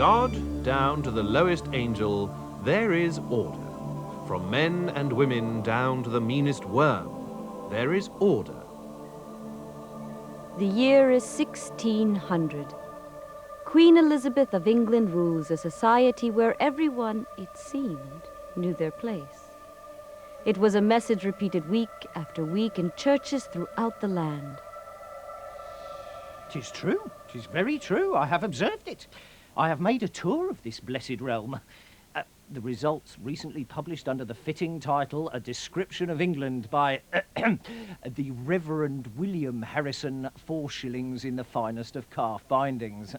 God down to the lowest angel, there is order. From men and women down to the meanest worm, there is order. The year is 1600. Queen Elizabeth of England rules a society where everyone, it seemed, knew their place. It was a message repeated week after week in churches throughout the land. 'Tis true, 'tis very true, I have observed it. I have made a tour of this blessed realm. The results recently published under the fitting title, A Description of England by the Reverend William Harrison, 4 shillings in the finest of calf bindings.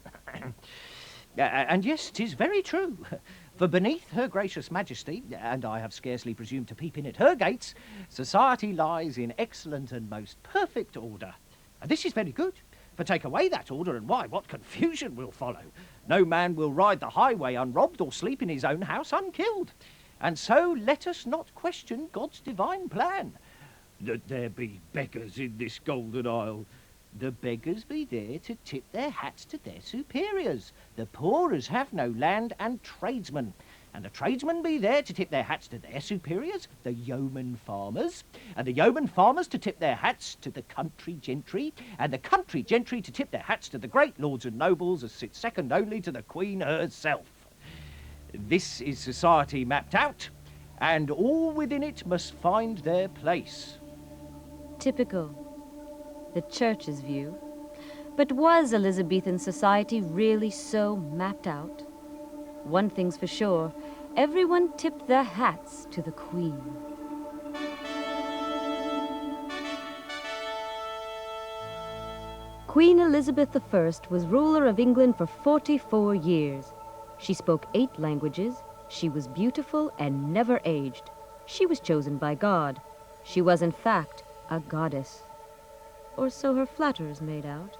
And yes, 'tis very true. For beneath her gracious majesty, and I have scarcely presumed to peep in at her gates, society lies in excellent and most perfect order. And this is very good. For take away that order, and why, what confusion will follow. No man will ride the highway unrobbed or sleep in his own house unkilled. And so let us not question God's divine plan. That there be beggars in this golden isle. The beggars be there to tip their hats to their superiors. The poorers have no land and tradesmen. And the tradesmen be there to tip their hats to their superiors, the yeoman farmers, and the yeoman farmers to tip their hats to the country gentry, and the country gentry to tip their hats to the great lords and nobles as sit second only to the Queen herself. This is society mapped out, and all within it must find their place. Typical. The church's view. But was Elizabethan society really so mapped out? One thing's for sure, everyone tipped their hats to the Queen. Queen Elizabeth I was ruler of England for 44 years. She spoke 8 languages, she was beautiful and never aged. She was chosen by God. She was, in fact, a goddess. Or so her flatterers made out.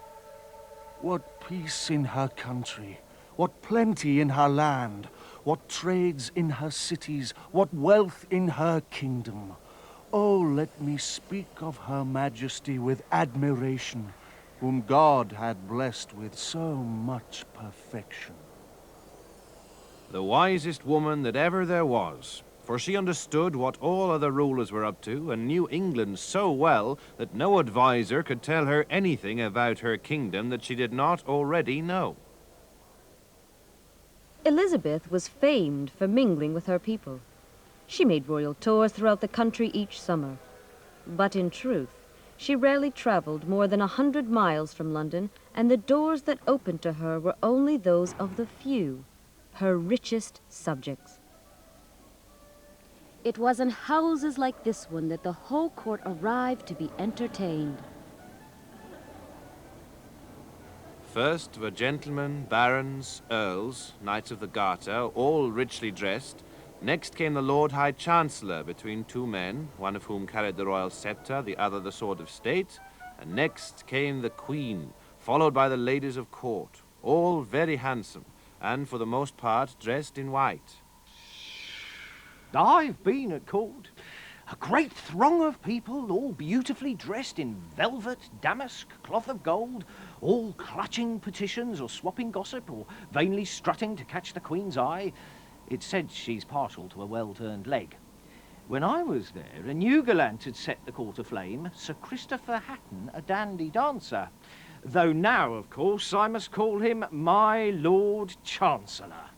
What peace in her country, what plenty in her land, what trades in her cities, what wealth in her kingdom. Oh, let me speak of her majesty with admiration, whom God had blessed with so much perfection. The wisest woman that ever there was, for she understood what all other rulers were up to and knew England so well that no adviser could tell her anything about her kingdom that she did not already know. Elizabeth was famed for mingling with her people. She made royal tours throughout the country each summer. But in truth, she rarely traveled more than 100 miles from London, and the doors that opened to her were only those of the few, her richest subjects. It was in houses like this one that the whole court arrived to be entertained. First were gentlemen, barons, earls, knights of the Garter, all richly dressed. Next came the Lord High Chancellor between 2 men, one of whom carried the royal scepter, the other the sword of state. And next came the Queen, followed by the ladies of court, all very handsome, and for the most part dressed in white. I've been at court. A great throng of people, all beautifully dressed in velvet, damask, cloth of gold, all clutching petitions or swapping gossip or vainly strutting to catch the Queen's eye. It's said she's partial to a well-turned leg. When I was there, a new gallant had set the court aflame, Sir Christopher Hatton, a dandy dancer. Though now, of course, I must call him my Lord Chancellor.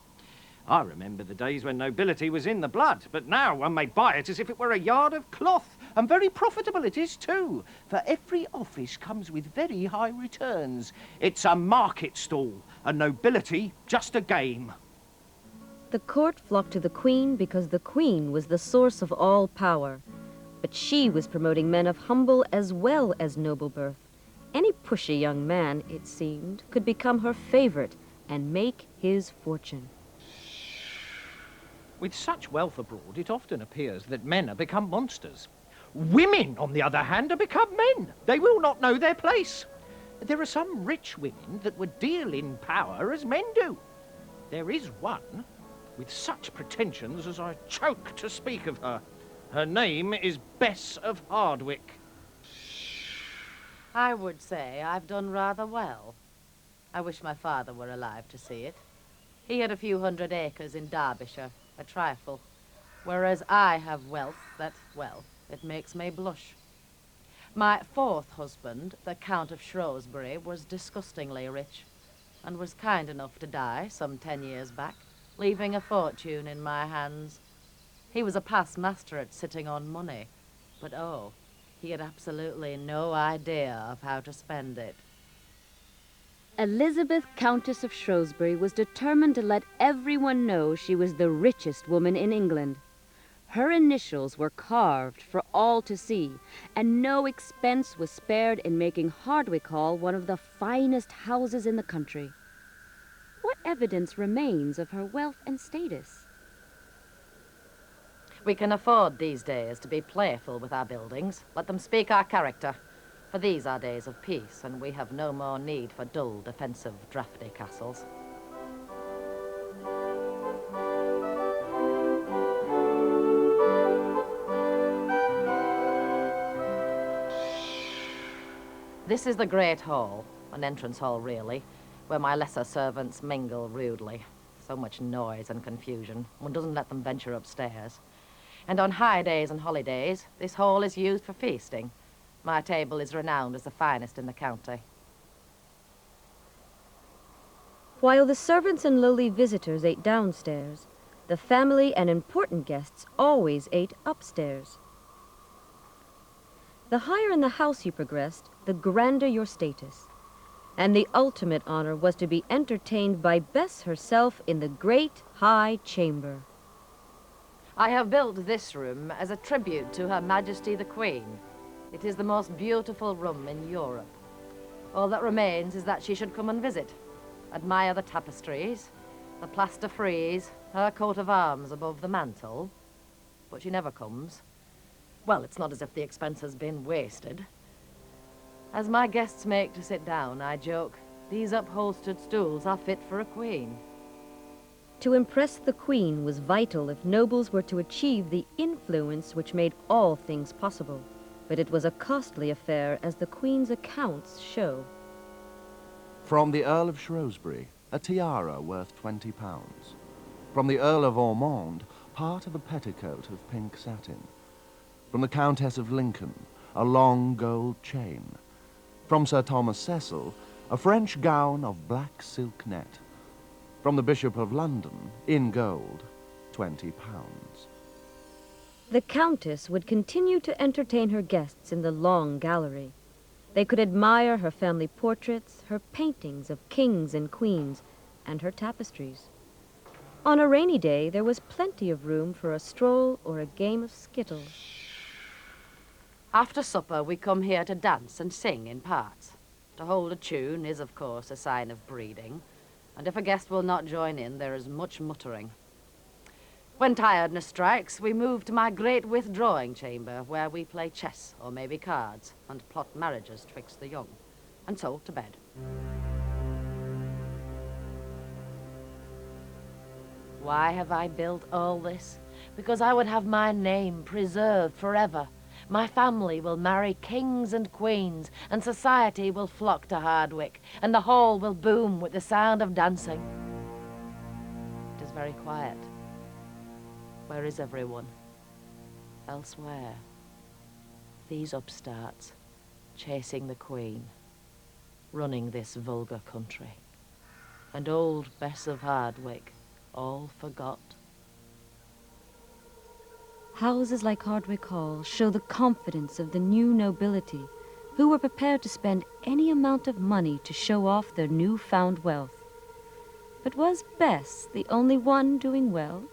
I remember the days when nobility was in the blood, but now one may buy it as if it were a yard of cloth, and very profitable it is too, for every office comes with very high returns. It's a market stall, and nobility just a game. The court flocked to the Queen because the Queen was the source of all power. But she was promoting men of humble as well as noble birth. Any pushy young man, it seemed, could become her favorite and make his fortune. With such wealth abroad, it often appears that men are become monsters. Women, on the other hand, are become men. They will not know their place. There are some rich women that would deal in power as men do. There is one with such pretensions as I choke to speak of her. Her name is Bess of Hardwick. I would say I've done rather well. I wish my father were alive to see it. He had a few hundred acres in Derbyshire, a trifle, whereas I have wealth that, well, it makes me blush. My fourth husband, the Count of Shrewsbury, was disgustingly rich, and was kind enough to die some 10 years back, leaving a fortune in my hands. He was a past master at sitting on money, but oh, he had absolutely no idea of how to spend it. Elizabeth, Countess of Shrewsbury, was determined to let everyone know she was the richest woman in England. Her initials were carved for all to see, and no expense was spared in making Hardwicke Hall one of the finest houses in the country. What evidence remains of her wealth and status? We can afford these days to be playful with our buildings, let them speak our character. For these are days of peace, and we have no more need for dull, defensive, draughty castles. This is the Great Hall, an entrance hall really, where my lesser servants mingle rudely. So much noise and confusion, one doesn't let them venture upstairs. And on high days and holidays, this hall is used for feasting. My table is renowned as the finest in the county. While the servants and lowly visitors ate downstairs, the family and important guests always ate upstairs. The higher in the house you progressed, the grander your status. And the ultimate honor was to be entertained by Bess herself in the great high chamber. I have built this room as a tribute to Her Majesty the Queen. It is the most beautiful room in Europe. All that remains is that she should come and visit, admire the tapestries, the plaster frieze, her coat of arms above the mantel. But she never comes. Well, it's not as if the expense has been wasted. As my guests make to sit down, I joke, these upholstered stools are fit for a queen. To impress the Queen was vital if nobles were to achieve the influence which made all things possible. But it was a costly affair, as the Queen's accounts show. From the Earl of Shrewsbury, a tiara worth £20. From the Earl of Ormond, part of a petticoat of pink satin. From the Countess of Lincoln, a long gold chain. From Sir Thomas Cecil, a French gown of black silk net. From the Bishop of London, in gold, £20. The Countess would continue to entertain her guests in the long gallery. They could admire her family portraits, her paintings of kings and queens, and her tapestries. On a rainy day, there was plenty of room for a stroll or a game of skittles. After supper, we come here to dance and sing in parts. To hold a tune is, of course, a sign of breeding, and if a guest will not join in, there is much muttering. When tiredness strikes, we move to my great withdrawing chamber, where we play chess, or maybe cards, and plot marriages twixt the young, and so to bed. Why have I built all this? Because I would have my name preserved forever. My family will marry kings and queens, and society will flock to Hardwicke, and the hall will boom with the sound of dancing. It is very quiet. Where is everyone? Elsewhere. These upstarts, chasing the Queen, running this vulgar country. And old Bess of Hardwicke, all forgot. Houses like Hardwicke Hall show the confidence of the new nobility, who were prepared to spend any amount of money to show off their newfound wealth. But was Bess the only one doing well?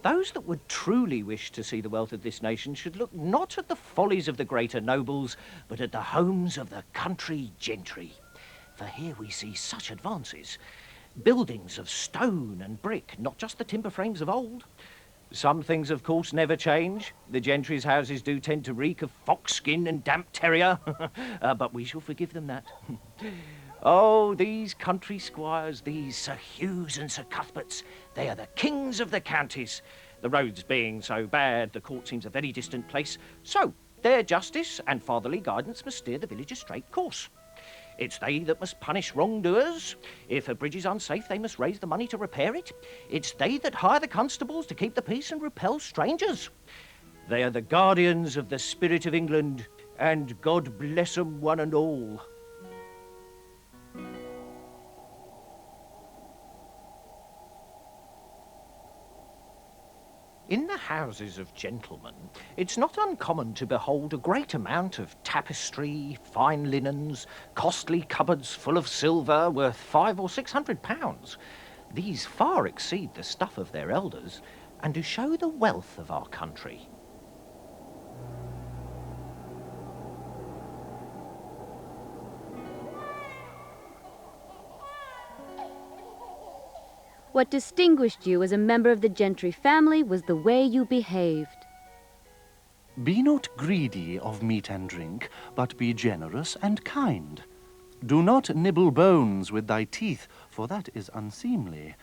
Those that would truly wish to see the wealth of this nation should look not at the follies of the greater nobles, but at the homes of the country gentry. For here we see such advances. Buildings of stone and brick, not just the timber frames of old. Some things, of course, never change. The gentry's houses do tend to reek of fox skin and damp terrier, but we shall forgive them that. Oh, these country squires, these Sir Hughs and Sir Cuthberts, they are the kings of the counties. The roads being so bad, the court seems a very distant place, so their justice and fatherly guidance must steer the village a straight course. It's they that must punish wrongdoers. If a bridge is unsafe, they must raise the money to repair it. It's they that hire the constables to keep the peace and repel strangers. They are the guardians of the spirit of England, and God bless 'em one and all. In the houses of gentlemen, it's not uncommon to behold a great amount of tapestry, fine linens, costly cupboards full of silver worth £500 or £600. These far exceed the stuff of their elders, and do show the wealth of our country. What distinguished you as a member of the gentry family was the way you behaved. Be not greedy of meat and drink, but be generous and kind. Do not nibble bones with thy teeth, for that is unseemly.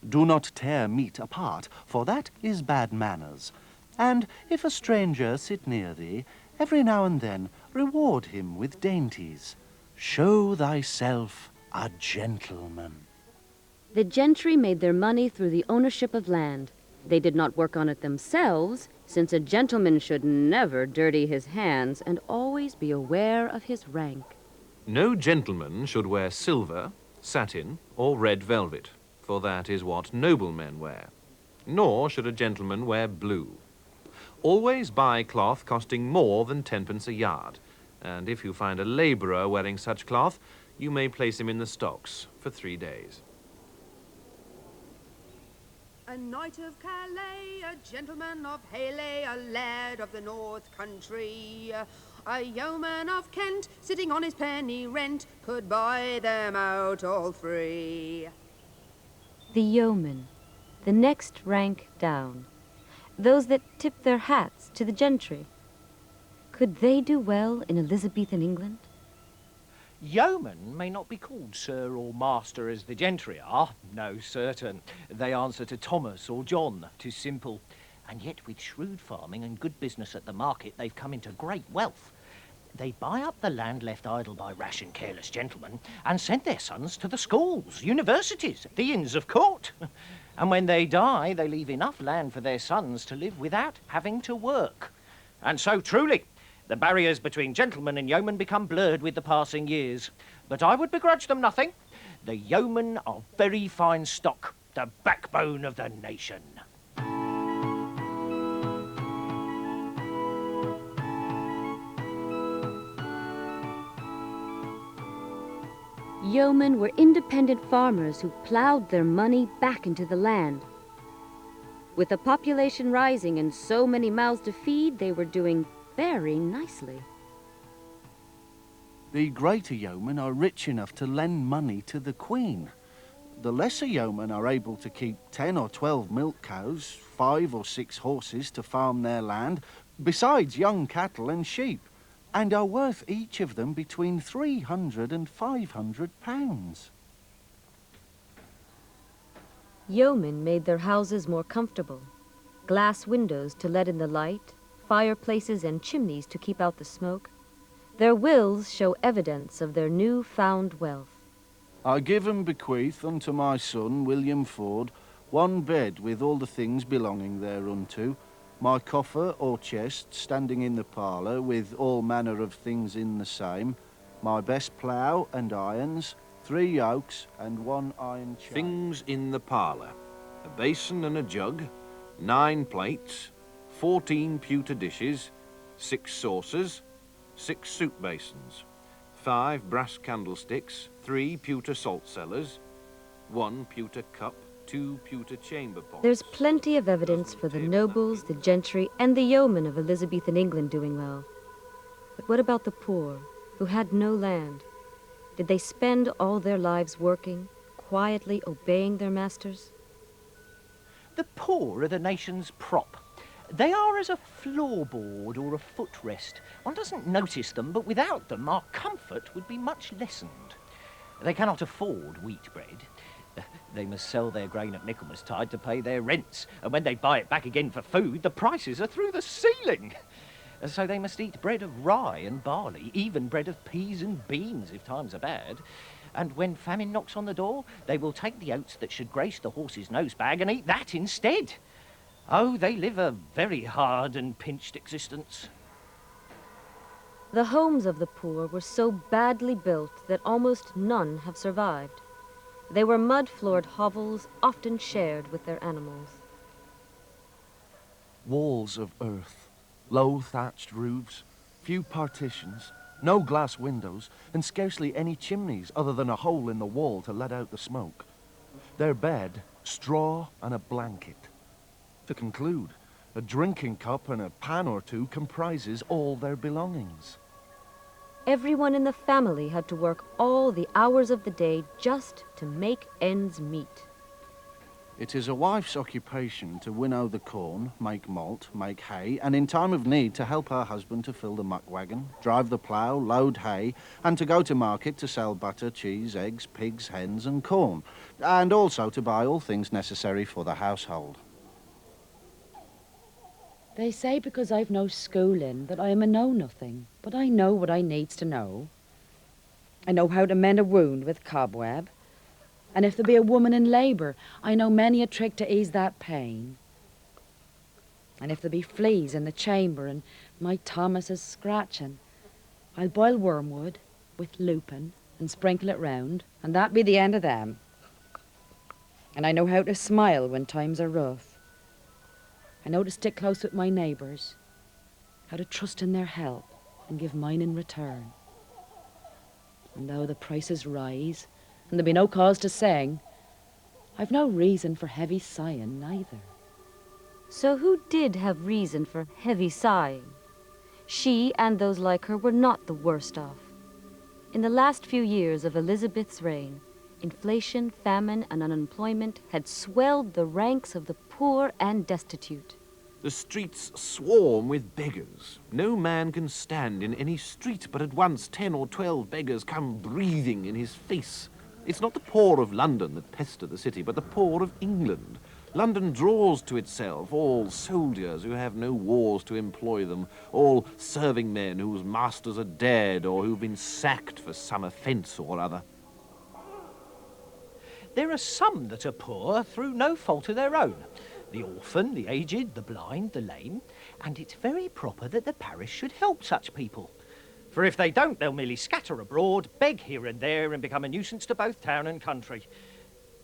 Do not tear meat apart, for that is bad manners. And if a stranger sit near thee, every now and then reward him with dainties. Show thyself a gentleman. The gentry made their money through the ownership of land. They did not work on it themselves, since a gentleman should never dirty his hands and always be aware of his rank. No gentleman should wear silver, satin, or red velvet, for that is what noblemen wear. Nor should a gentleman wear blue. Always buy cloth costing more than 10 pence a yard, and if you find a labourer wearing such cloth, you may place him in the stocks for 3 days. A knight of Calais, a gentleman of Hayley, a laird of the North Country, a yeoman of Kent, sitting on his penny rent, could buy them out all three. The yeomen, the next rank down, those that tip their hats to the gentry. Could they do well in Elizabethan England? Yeomen may not be called sir or master as the gentry are, no certain. They answer to Thomas or John, 'tis simple. And yet with shrewd farming and good business at the market, they've come into great wealth. They buy up the land left idle by rash and careless gentlemen, and send their sons to the schools, universities, the inns of court. And when they die, they leave enough land for their sons to live without having to work. And so truly, the barriers between gentlemen and yeomen become blurred with the passing years. But I would begrudge them nothing. The yeomen are very fine stock, the backbone of the nation. Yeomen were independent farmers who plowed their money back into the land. With the population rising and so many mouths to feed, they were doing very nicely. The greater yeomen are rich enough to lend money to the Queen. The lesser yeomen are able to keep 10 or 12 milk cows, 5 or 6 horses to farm their land, besides young cattle and sheep, and are worth each of them between £300 and £500. Yeomen made their houses more comfortable. Glass windows to let in the light, fireplaces and chimneys to keep out the smoke. Their wills show evidence of their new-found wealth. I give and bequeath unto my son, William Ford, 1 bed with all the things belonging thereunto, my coffer or chest standing in the parlour with all manner of things in the same, my best plough and irons, 3 yokes and 1 iron chain. Things in the parlour: a basin and a jug, 9 plates, 14 pewter dishes, 6 saucers, 6 soup basins, 5 brass candlesticks, 3 pewter salt cellars, 1 pewter cup, 2 pewter chamber pots. There's plenty of evidence for the nobles, the gentry, and the yeomen of Elizabethan England doing well. But what about the poor, who had no land? Did they spend all their lives working, quietly obeying their masters? The poor are the nation's prop. They are as a floorboard or a footrest. One doesn't notice them, but without them our comfort would be much lessened. They cannot afford wheat bread. They must sell their grain at Michaelmastide to pay their rents, and when they buy it back again for food, the prices are through the ceiling. So they must eat bread of rye and barley, even bread of peas and beans if times are bad. And when famine knocks on the door, they will take the oats that should grace the horse's nose bag and eat that instead. Oh, they live a very hard and pinched existence. The homes of the poor were so badly built that almost none have survived. They were mud-floored hovels, often shared with their animals. Walls of earth, low thatched roofs, few partitions, no glass windows, and scarcely any chimneys other than a hole in the wall to let out the smoke. Their bed, straw and a blanket. To conclude, a drinking cup and a pan or two comprises all their belongings. Everyone in the family had to work all the hours of the day just to make ends meet. It is a wife's occupation to winnow the corn, make malt, make hay, and in time of need to help her husband to fill the muck wagon, drive the plough, load hay, and to go to market to sell butter, cheese, eggs, pigs, hens, and corn, and also to buy all things necessary for the household. They say because I've no schooling that I am a know-nothing, but I know what I needs to know. I know how to mend a wound with cobweb, and if there be a woman in labour, I know many a trick to ease that pain. And if there be fleas in the chamber and my Thomas is scratching, I'll boil wormwood with lupin and sprinkle it round, and that be the end of them. And I know how to smile when times are rough. I know to stick close with my neighbours, how to trust in their help and give mine in return. And though the prices rise, and there be no cause to sing, I've no reason for heavy sighing neither. So who did have reason for heavy sighing? She and those like her were not the worst off. In the last few years of Elizabeth's reign, inflation, famine, and unemployment had swelled the ranks of the poor and destitute. The streets swarm with beggars. No man can stand in any street, but at once 10 or 12 beggars come breathing in his face. It's not the poor of London that pester the city, but the poor of England. London draws to itself all soldiers who have no wars to employ them, all serving men whose masters are dead or who've been sacked for some offence or other. There are some that are poor through no fault of their own. The orphan, the aged, the blind, the lame, and it's very proper that the parish should help such people. For if they don't, they'll merely scatter abroad, beg here and there, and become a nuisance to both town and country.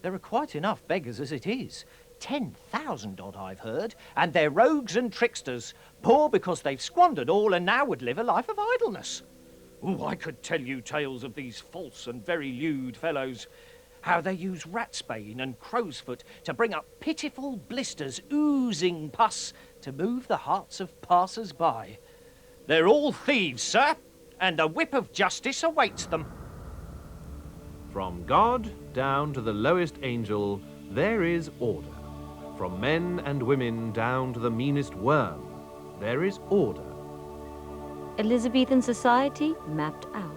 There are quite enough beggars as it is. 10,000 odd, I've heard, and they're rogues and tricksters, poor because they've squandered all and now would live a life of idleness. Oh, I could tell you tales of these false and very lewd fellows, how they use ratsbane and crowsfoot to bring up pitiful blisters, oozing pus, to move the hearts of passers-by. They're all thieves, sir, and the whip of justice awaits them. From God down to the lowest angel, there is order. From men and women down to the meanest worm, there is order. Elizabethan society mapped out.